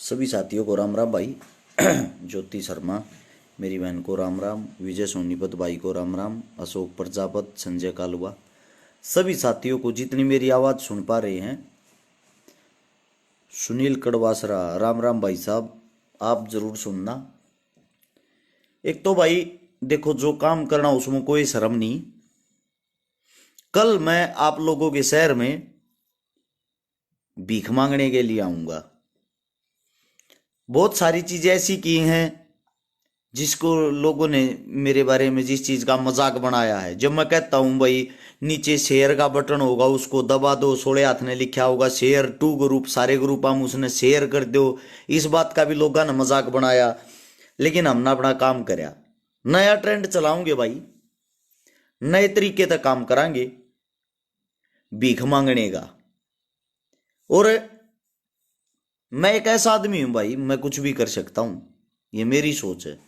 सभी साथियों को राम राम भाई। ज्योति शर्मा मेरी बहन को राम राम, विजय सोनीपत भाई को राम राम, अशोक प्रजापत, संजय कालुआ, सभी साथियों को जितनी मेरी आवाज़ सुन पा रहे हैं। सुनील कड़वासरा राम राम भाई साहब, आप जरूर सुनना। एक तो भाई देखो, जो काम करना उसमें कोई शर्म नहीं। कल मैं आप लोगों के शहर में भीख मांगने के लिए आऊंगा। बहुत सारी चीजें ऐसी की हैं जिसको लोगों ने मेरे बारे में जिस चीज का मजाक बनाया है। जब मैं कहता हूं भाई नीचे शेयर का बटन होगा उसको दबा दो, सोले हाथ ने लिखा होगा शेयर टू ग्रुप, सारे ग्रुप हम उसने शेयर कर दो, इस बात का भी लोगों ने मजाक बनाया। लेकिन हमने अपना काम कराया। नया ट्रेंड चलाऊंगे भाई, नए तरीके से काम करांगे भीख मांगने का। और मैं एक ऐसा आदमी हूं भाई, मैं कुछ भी कर सकता हूं, ये मेरी सोच है।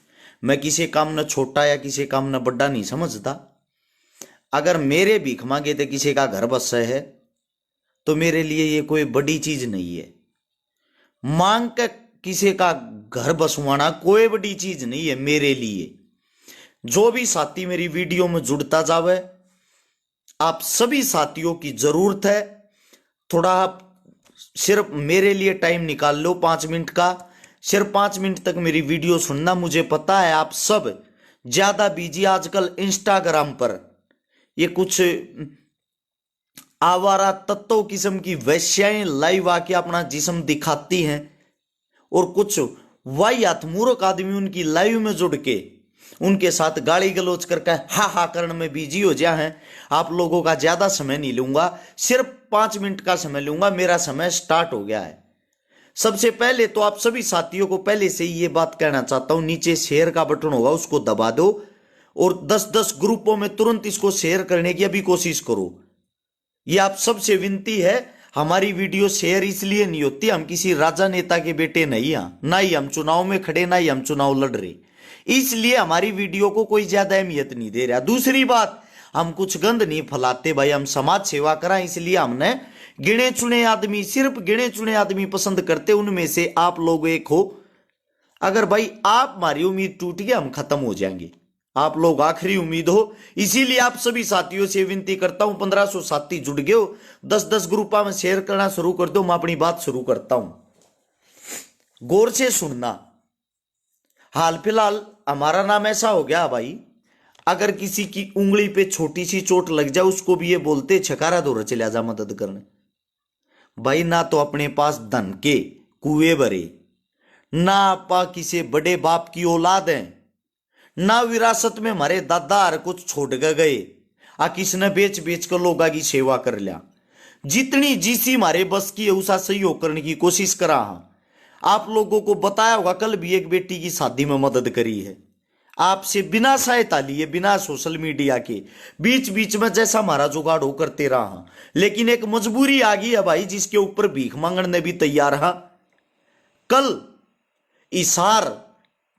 मैं किसी काम न छोटा या किसी काम न बड़ा नहीं समझता। अगर मेरे भीख मांगे तो किसी का घर बस है तो मेरे लिए ये कोई बड़ी चीज नहीं है। मांग के किसी का घर बसवाना कोई बड़ी चीज नहीं है मेरे लिए। जो भी साथी मेरी वीडियो में जुड़ता जावे, आप सभी साथियों की जरूरत है। थोड़ा आप सिर्फ मेरे लिए टाइम निकाल लो 5 मिनट का, सिर्फ 5 मिनट तक मेरी वीडियो सुनना। मुझे पता है आप सब ज्यादा बिजी आजकल इंस्टाग्राम पर ये कुछ आवारा तत्व किस्म की वैश्याएं लाइव आके अपना जिस्म दिखाती हैं, और कुछ वाहियात मूर्ख आदमी उनकी लाइव में जुड़ के उनके साथ गाली गलौज करके हा हा करने में बिजी हो जा हैं। आप लोगों का ज्यादा समय नहीं लूंगा, सिर्फ 5 मिनट का समय लूंगा। मेरा समय स्टार्ट हो गया है। सबसे पहले तो आप सभी साथियों को पहले से ही ये बात कहना चाहता हूं, नीचे शेयर का बटन होगा उसको दबा दो और 10-10 ग्रुपों में तुरंत इसको शेयर करने की अभी कोशिश करो। ये आप सबसे विनती है। हमारी वीडियो शेयर इसलिए नहीं होती, हम किसी राजा नेता के बेटे नहीं हैं, ना ही हम चुनाव में खड़े, ना ही हम चुनाव लड़ रहे, इसलिए हमारी वीडियो को कोई ज्यादा अहमियत नहीं दे रहा। दूसरी बात, हम कुछ गंद नहीं फैलाते भाई, हम समाज सेवा कराएं, इसलिए हमने गिने चुने आदमी, सिर्फ गिने चुने आदमी पसंद करते, उनमें से आप लोग एक हो। अगर भाई आप हमारी उम्मीद टूट गई, हम खत्म हो जाएंगे। आप लोग आखिरी उम्मीद हो, इसीलिए आप सभी साथियों से विनती करता हूं। 1500 साथी जुड़ गए हो, 10-10 ग्रुपा में शेयर करना शुरू कर दो। मैं अपनी बात शुरू करता हूं, गौर से सुनना। हाल फिलहाल हमारा नाम ऐसा हो गया भाई, अगर किसी की उंगली पे छोटी सी चोट लग जाए उसको भी ये बोलते छकारा दौरा चले जा मदद करने। भाई ना तो अपने पास धन के कुएं भरे, ना आपा किसी बड़े बाप की औलाद है, ना विरासत में हमारे दादा हर कुछ छोड़ के गए, आ किसने बेच बेच कर लोगों की सेवा कर लिया। जितनी जीसी हमारे बस की है उसा सहयोग करने की कोशिश करा। आप लोगों को बताया होगा, कल भी एक बेटी की शादी में मदद करी है, आपसे बिना सहायता लिए, बिना सोशल मीडिया के, बीच बीच में जैसा हमारा जुगाड़ हो करते रहा। लेकिन एक मजबूरी आ गई है भाई, जिसके ऊपर भीख मांगने भी तैयार है। कल इसार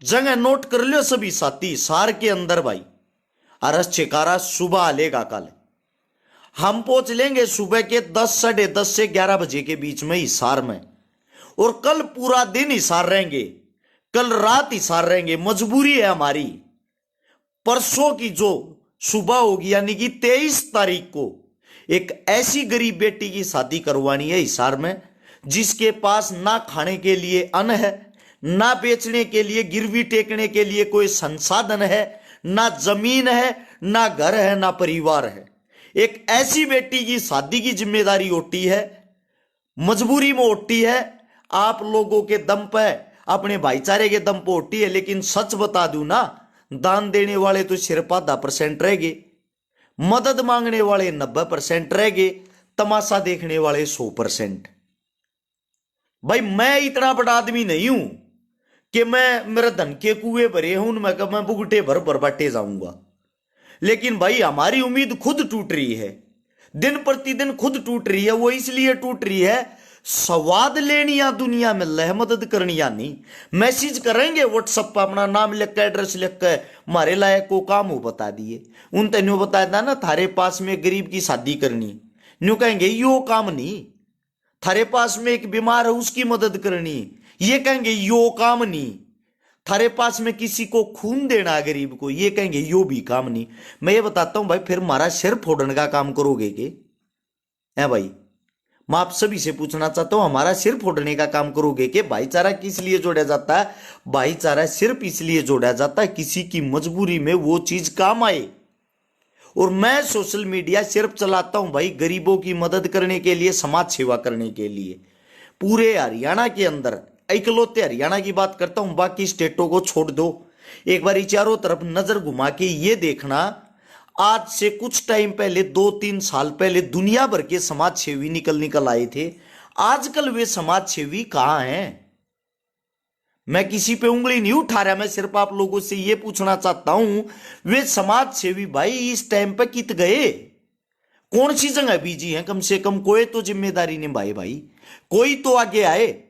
जगह नोट कर लियो सभी साथी, इसार के अंदर भाई अरस चिकारा सुबह आलेगा। कल हम पहुंच लेंगे सुबह के 10, 10:30 से 11 बजे के बीच में हिसार में, और कल पूरा दिन हिसार रहेंगे, कल रात हिसार रहेंगे। मजबूरी है हमारी। परसों की जो सुबह होगी यानी कि 23 तारीख को एक ऐसी गरीब बेटी की शादी करवानी है हिसार में, जिसके पास ना खाने के लिए अन्न है, ना बेचने के लिए गिरवी टेकने के लिए कोई संसाधन है, ना जमीन है, ना घर है, ना परिवार है। एक ऐसी बेटी की शादी की जिम्मेदारी होती है, मजबूरी में होती है, आप लोगों के दम पे, अपने भाईचारे के दम पे होती है। लेकिन सच बता दूं ना, दान देने वाले तो सिर्फ 10% रह गए, मदद मांगने वाले 90% रह गए, तमाशा देखने वाले 100%। भाई मैं इतना बड़ा आदमी नहीं हूं कि मैं मेरे धन के कुएं भरे हूं मैं बुगटे भर भर बांटे जाऊंगा। लेकिन भाई हमारी उम्मीद खुद टूट रही है, दिन प्रतिदिन खुद टूट रही है। वो इसलिए टूट रही है, स्वाद लेनी या दुनिया में लह मदद करनी या नहीं। मैसेज करेंगे व्हाट्सएप पर, अपना नाम लिख कर, एड्रेस लिख कर, हमारे लायक को काम हो बता दिए। उन तेन बताया था ना, थारे पास में गरीब की शादी करनी, न्यू कहेंगे यो काम नहीं। थारे पास में एक बीमार है उसकी मदद करनी, ये कहेंगे यो काम नहीं। थारे पास में किसी को खून देना है गरीब को, ये कहेंगे यो भी काम नहीं। मैं ये बताता हूं भाई, फिर हमारा सिर फोड़ने का काम करोगे के? है भाई, मैं आप सभी से पूछना चाहता हूं, हमारा सिर फोड़ने का काम करोगे कि? भाईचारा किस लिए जोड़ा जाता है? भाईचारा सिर्फ इसलिए जोड़ा जाता है किसी की मजबूरी में वो चीज काम आए। और मैं सोशल मीडिया सिर्फ चलाता हूं भाई गरीबों की मदद करने के लिए, समाज सेवा करने के लिए। पूरे हरियाणा के अंदर इकलौते हरियाणा की बात करता हूं, बाकी स्टेटों को छोड़ दो। एक बार चारों तरफ नजर घुमा के ये देखना, आज से कुछ टाइम पहले 2-3 साल पहले दुनिया भर के समाज सेवी निकल आए थे। आजकल वे समाज सेवी कहां हैं? मैं किसी पे उंगली नहीं उठा रहा, मैं सिर्फ आप लोगों से यह पूछना चाहता हूं, वे समाज सेवी भाई इस टाइम पे कित गए? कौन सी जगह बिजी हैं? कम से कम कोई तो जिम्मेदारी निभाए भाई, कोई तो आगे आए।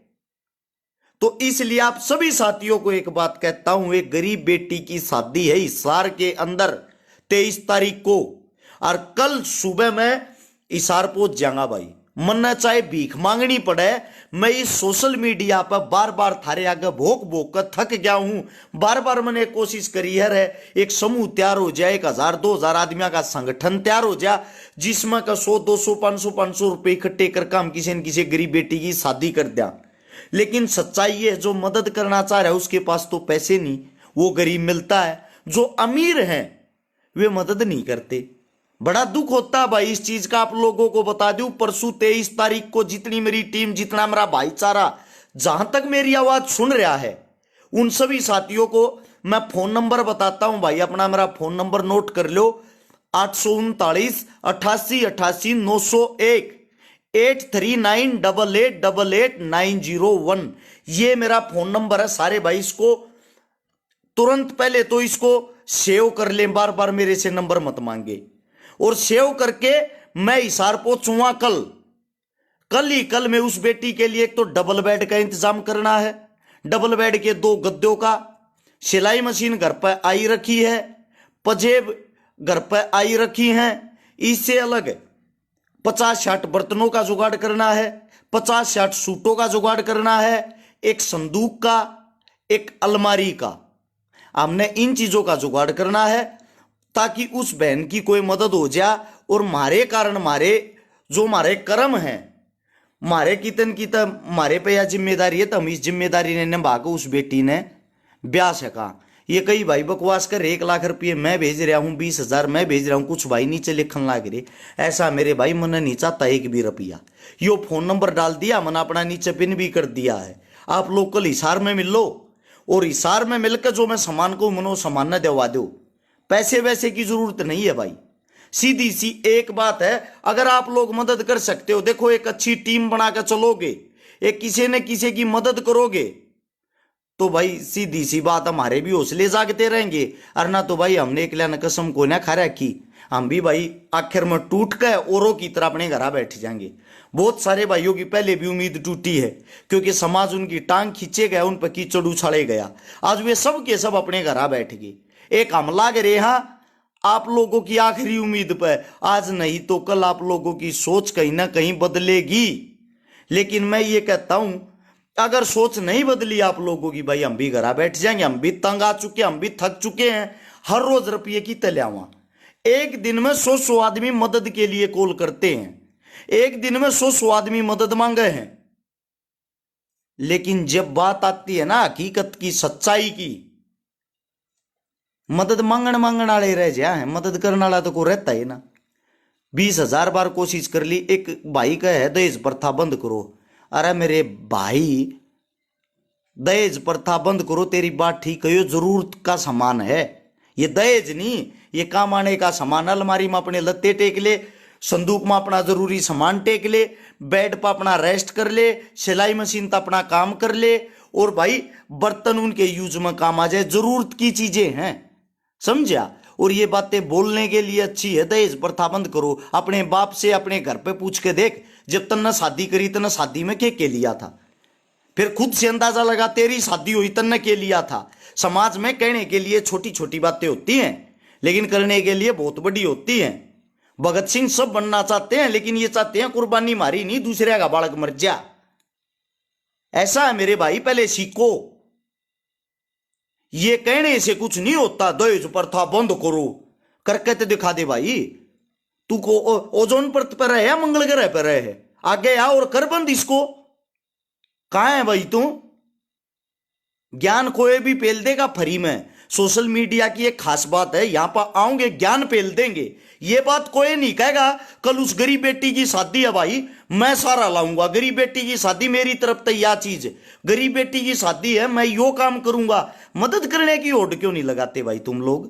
तो इसलिए आप सभी साथियों को एक बात कहता हूं, एक गरीब बेटी की शादी है हिसार के अंदर 23 तारीख को, और कल सुबह मैं हिसार पहुंच जाऊंगा भाई। मन चाहे भीख मांगनी पड़े, मैं इस सोशल मीडिया पर बार बार थारे आगे भोक भोक कर थक गया हूं। बार बार मैंने कोशिश करी है एक समूह तैयार हो जाए, 1000 2000 आदमियों का संगठन तैयार हो जाए, जिसमें का 100 200 500 रुपए इकट्ठे कर हम किसी न किसी गरीब बेटी की शादी कर दिया। लेकिन सच्चाई है, जो मदद करना चाह रहा है उसके पास तो पैसे नहीं, वो गरीब मिलता है। जो अमीर हैं वे मदद नहीं करते। बड़ा दुख होता है भाई इस चीज का। आप लोगों को बता दूं, परसों 23 तारीख को जितनी मेरी टीम, जितना मेरा भाईचारा जहां तक मेरी आवाज सुन रहा है, उन सभी साथियों को मैं फोन नंबर बताता हूं भाई। अपना मेरा फोन नंबर नोट कर लो, 839 88 88 901 8398888901। ये मेरा फोन नंबर है। सारे भाई इसको तुरंत पहले तो इसको सेव कर लें, बार बार मेरे से नंबर मत मांगे। और सेव करके मैं हिसार पहुंचूंगा कल मैं उस बेटी के लिए एक तो डबल बेड का इंतजाम करना है, डबल बेड के 2 गद्दों का, सिलाई मशीन घर पर आई रखी है, पजेब घर पर आई रखी है। इससे अलग 50-60 बर्तनों का जुगाड़ करना है, 50-60 सूटों का जुगाड़ करना है, एक संदूक का, एक अलमारी का। हमने इन चीजों का जुगाड़ करना है ताकि उस बहन की कोई मदद हो जाए। और मारे कारण जो मारे कर्म हैं, मारे कितन की मारे पे यह जिम्मेदारी है, तो हम इस जिम्मेदारी ने निभा के उस बेटी ने ब्याह सका। ये कई भाई बकवास कर 1 लाख रुपये मैं भेज रहा हूं, 20,000 मैं भेज रहा हूं, कुछ भाई नीचे लिखन लाग रहे। ऐसा मेरे भाई मन नहीं चाहता एक भी रुपया। यो फोन नंबर डाल दिया, मन अपना नीचे पिन भी कर दिया है। आप लोग कल हिसार में मिल लो, और हिसार में मिलकर जो मैं सामान को मनो सामान न दिलवा दो। पैसे वैसे की जरूरत नहीं है भाई। सीधी सी एक बात है, अगर आप लोग मदद कर सकते हो, देखो एक अच्छी टीम बनाकर चलोगे, एक किसी न किसी की मदद करोगे, तो भाई सीधी सी बात हमारे भी हौसले जागते रहेंगे। और ना तो भाई हमने एक लाना कसम को ना खा रखी, हम भी भाई आखिर में टूट गए औरों की तरह अपने घर बैठ जाएंगे। बहुत सारे भाइयों की पहले भी उम्मीद टूटी है, क्योंकि समाज उनकी टांग खींचे गया, उन पर कीचड़ उछाले गया। आज वे सब के सब अपने घर बैठ गए। एक हमला करे हाँ आप लोगों की आखिरी उम्मीद पर, आज नहीं तो कल आप लोगों की सोच कहीं ना कहीं बदलेगी। लेकिन मैं ये कहता हूं, अगर सोच नहीं बदली आप लोगों की, भाई हम भी घर बैठ जाएंगे। हम भी तंग आ चुके, हम भी थक चुके हैं हर रोज रुपये की तल्यावा। एक दिन में 100 आदमी मदद के लिए कॉल करते हैं, एक दिन में 100 आदमी मदद मांगे हैं। लेकिन जब बात आती है ना हकीकत की, सच्चाई की, मदद मांगण वाले रह जाए, मदद करने वाला तो को रहता है ना। 20,000 बार कोशिश कर ली। एक भाई का है दहेज प्रथा बंद करो। अरे मेरे भाई, दहेज प्रथा बंद करो, तेरी बात ठीक है, जरूरत का सामान है ये, दहेज नहीं, ये काम आने का सामान। अलमारी में अपने लत्ते टेक ले, संदूक में अपना जरूरी सामान टेक ले, बेड पर अपना रेस्ट कर ले, सिलाई मशीन तो अपना काम कर ले, और भाई बर्तन उनके यूज में काम आ जाए, जरूरत की चीजें हैं, समझा। और ये बातें बोलने के लिए अच्छी है, दहेज प्रथा बंद करो। अपने बाप से अपने घर पे पूछ के देख, जब तन्ने शादी करी तन्ने शादी में के लिया था, फिर खुद से अंदाजा लगा तेरी शादी हुई तन्ने के लिया था। समाज में कहने के लिए छोटी छोटी बातें होती हैं, लेकिन करने के लिए बहुत बड़ी होती हैं। भगत सिंह सब बनना चाहते हैं, लेकिन ये चाहते हैं कुर्बानी मारी नहीं, दूसरे का बालक मर जा। ऐसा है मेरे भाई, पहले सीखो। ये कहने से कुछ नहीं होता, दहेज प्रथा बंद करो करके तो दिखा दे भाई। तू को ओजोन परत पर है या मंगल ग्रह पर है, आगे आ और कर बंद इसको। कहां है भाई तू? ज्ञान कोई भी पेल देगा फ्री में। सोशल मीडिया की एक खास बात है, यहां पर आओगे ज्ञान पेल देंगे। ये बात कोई नहीं कहेगा कल उस गरीब बेटी की शादी है भाई मैं सारा लाऊंगा, गरीब बेटी की शादी मेरी तरफ तो यह चीज, गरीब बेटी की शादी है मैं यो काम करूंगा। मदद करने की होड़ क्यों नहीं लगाते भाई तुम लोग?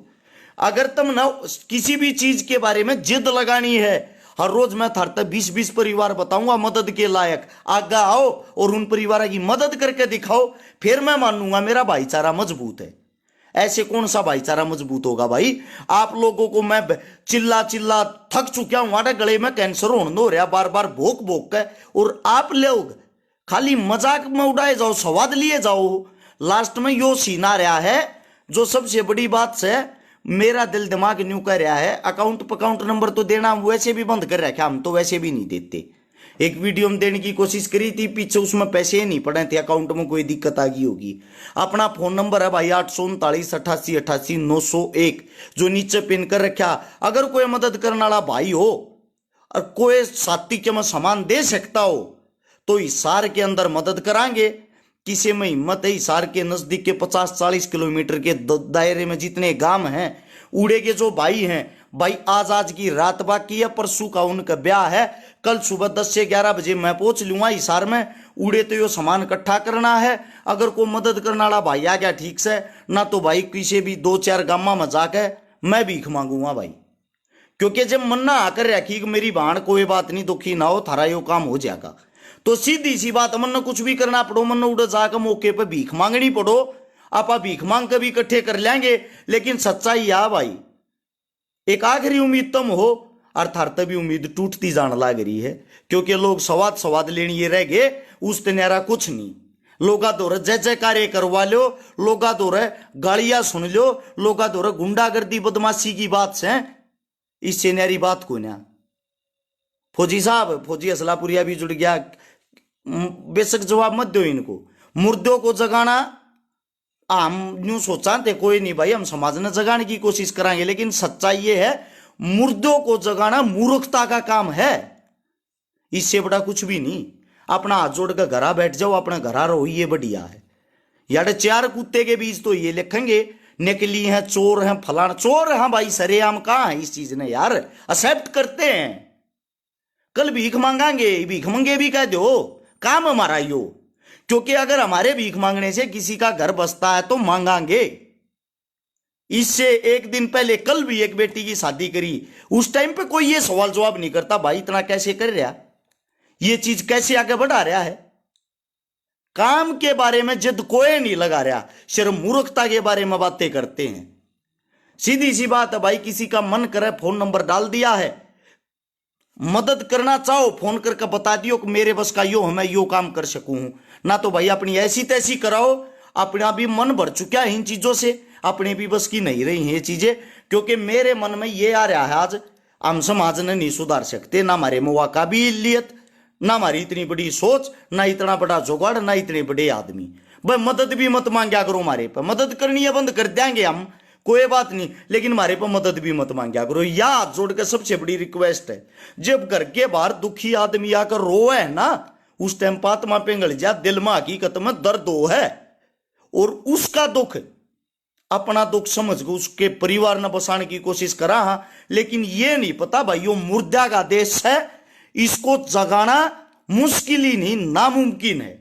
अगर तुम ना किसी भी चीज के बारे में जिद लगानी है, हर रोज मैं थारता 20-20 परिवार बताऊंगा मदद के लायक, आगे आओ और उन परिवारों की मदद करके दिखाओ, फिर मैं मानूंगा मेरा भाईचारा मजबूत है। ऐसे कौन सा भाईचारा मजबूत होगा भाई? आप लोगों को मैं चिल्ला चिल्ला थक चुका हूं, हमारे गले में कैंसर होने हो रहा बार बार भोक भोक के, और आप लोग खाली मजाक में उड़ाए जाओ, स्वाद लिए जाओ। लास्ट में यो सीन आ रहा है जो सबसे बड़ी बात से मेरा दिल दिमाग न्यू कर रहा है। अकाउंट पकाउंट नंबर तो देना वैसे भी बंद कर रखा, हम तो वैसे भी नहीं देते। एक वीडियो में देने की कोशिश करी थी, पीछे उसमें पैसे नहीं पड़े थे, अकाउंट में कोई दिक्कत आ गई होगी। अपना फोन नंबर है भाई 839 88 88 901, जो नीचे पिन कर रखा। अगर कोई मदद करने वाला भाई हो और कोई साथी के में सामान दे सकता हो तो हिसार के अंदर मदद करांगे। किसी में हिम्मत है हिसार के नजदीक के 50-40 किलोमीटर के दायरे में जितने गांव हैं, उड़े के जो भाई हैं, भाई आज की रात बाकी है, परसों का उनका ब्याह है, कल सुबह 10 से 11 बजे मैं पहुंच लूंगा हिसार में। उड़े तो यो सामान इकट्ठा करना है। अगर कोई मदद करने वाला भाई आ गया ठीक से, ना तो भाई किसी भी 2-4 गामा में जाके मैं भीख मांगूंगा भाई। क्योंकि जब मन ना आकर रखी कि मेरी भाण कोई बात नहीं दुखी ना हो, थारा यो काम हो जाएगा, तो सीधी सी बात मन कुछ भी करना पड़ो, मन उड़ जाकर मौके पर भीख मांगनी पड़ो, आप भीख मांग कर भी इकट्ठे कर लेंगे। लेकिन सच्चाई या भाई एक आखिरी उम्मीद तुम हो, अर्थात भी उम्मीद टूटती जान लग रही है। क्योंकि लोग स्वाद लेनी ये रह गए, उस तेरा कुछ नहीं। लोगा दौरे जय जयकारे करवा लो, लोगा दौरे गालियां सुन लो, लोगा दौरे गुंडागर्दी बदमाशी की बात से, इससे न्यारी बात को ना। फौजी साहब, फौजी असलापुरिया भी जुड़ गया, बेशक जवाब मत दो इनको। मुर्दों को जगाना हम यूं सोचा थे कोई नहीं भाई, हम समाज ने जगाने की कोशिश कराएंगे, लेकिन सच्चाई ये है मुर्दों को जगाना मूर्खता का काम है, इससे बड़ा कुछ भी नहीं। अपना हाथ जोड़ कर घरा बैठ जाओ, अपना घरा रहो, ये बढ़िया है। यार 4 कुत्ते के बीच तो ये लिखेंगे नकली हैं, चोर हैं, फलाना चोर हैं भाई, सरेआम कहां है इस चीज ने यार, एक्सेप्ट करते हैं। कल भीख मांगांगे, भीख मंगे भी कह दो, काम हमारा यो। क्योंकि अगर हमारे भीख मांगने से किसी का घर बसता है तो मांगांगे। इससे एक दिन पहले कल भी एक बेटी की शादी करी, उस टाइम पे कोई ये सवाल जवाब नहीं करता भाई इतना कैसे कर रहा, ये चीज कैसे आगे बढ़ा रहा है। काम के बारे में जिद कोई नहीं लगा रहा, सिर्फ मूर्खता के बारे में बातें करते हैं। सीधी सी बात है भाई, किसी का मन करे फोन नंबर डाल दिया है, मदद करना चाहो फोन करके बता दियो कि मेरे बस का यो है, मैं यो काम कर सकूं, ना तो भाई अपनी ऐसी तैसी कराओ। अपना भी मन भर चुका है इन चीजों से, अपने भी बस की नहीं रही हैं ये चीजें। क्योंकि मेरे मन में ये आ रहा है आज हम समाज ने नहीं सुधार सकते, ना हमारे मुआ काबिलियत, ना हमारी इतनी बड़ी सोच, ना इतना बड़ा जुगाड़, ना इतने बड़े आदमी। भाई मदद भी मत मांगा करो हमारे पर, मदद करनी है बंद कर देंगे हम, कोई बात नहीं, लेकिन हमारे पर मदद भी मत मांगा करो। या हाथ जोड़ के सबसे बड़ी रिक्वेस्ट है, जब घर के बाहर दुखी आदमी आकर रोए है ना, उस टाइम पात्मा पिघल जा, दिल में हकीकत में दर्द हो है, और उसका दुख अपना दुख समझ के उसके परिवार ने बसाने की कोशिश करा। हाँ, लेकिन ये नहीं पता भाई यो मुर्दा का देश है, इसको जगाना मुश्किल ही नहीं नामुमकिन है।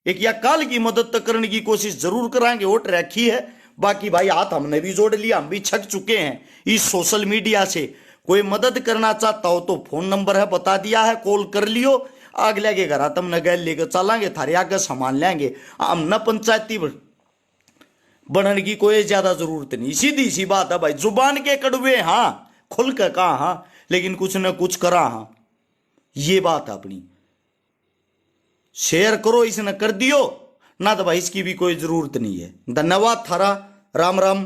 एक या काल की मदद तक करने की कोशिश जरूर कराएंगे, वोट रखी है। बाकी भाई हाथ हमने भी जोड़ लिया, हम भी छक चुके हैं इस सोशल मीडिया से। कोई मदद करना चाहता हो तो फोन नंबर है बता दिया है, कॉल कर लियो, अगले के घर तुमने गैल लेकर चलांगे, थारे आगे सामान लेंगे। हम न पंचायती बनने की कोई ज्यादा जरूरत नहीं, सीधी सी बात है भाई। जुबान के कड़वे हाँ, खुल कर कहा हाँ, लेकिन कुछ न कुछ करा हाँ, ये बात है अपनी। शेयर करो, इसने कर दियो ना तो भाई इसकी भी कोई जरूरत नहीं है। धन्यवाद थारा, राम राम।